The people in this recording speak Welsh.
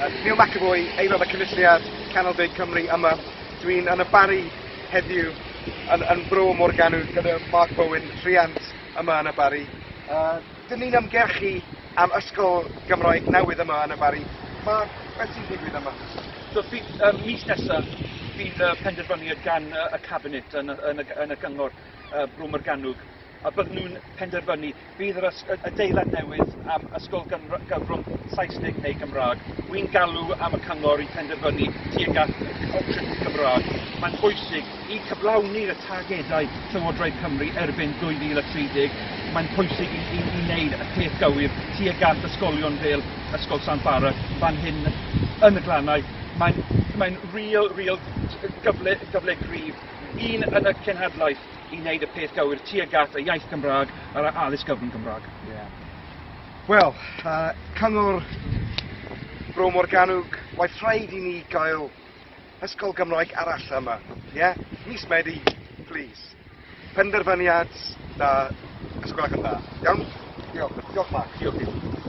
Neil McAvoy, aelod y Cynulliad Canolfan Cymru yma. Dwi'n yn y Bari heddiw yn Bro Morgannwg gyda Mark Bowen, rhiant yma yn y Bari. Dyn ni'n ymgyrchu am ysgol Gymraeg newydd yma yn y Bari. Mark, beth sy'n digwydd yma? So, mis nesaf, bydd penderfyniad gan y Cabinet yn y gyngor Bro Morgannwg. A bydd nhw'n penderfynu bydd yr adeilad newydd am ysgol gyfrwng Saesneg neu Gymraeg. Wy'n galw am y cyngor i penderfynu tuag at opsiwn Gymraeg. Mae'n bwysig i cyflawni'r targedau Llywodraeth Cymru erbyn 2030. Mae'n pwysig i wneud y peth gywir tuag at ysgolion fel Ysgol Sant Bara fan hyn yn y glannau. Mae'n real gyfle gryf. Un yn y cenhedlaeth i wneud y peth gywir tuag at y iaith Gymraeg a'r addysg gyfrwng Gymraeg. Wel, cyngor Bro Morgannwg, waith rhaid i ni gael ysgol Gymraeg arall yma. Mis Medi, please. Penderfyniad da ysgol ac yn dda. Iawn? Diolch, Mark. Diolch.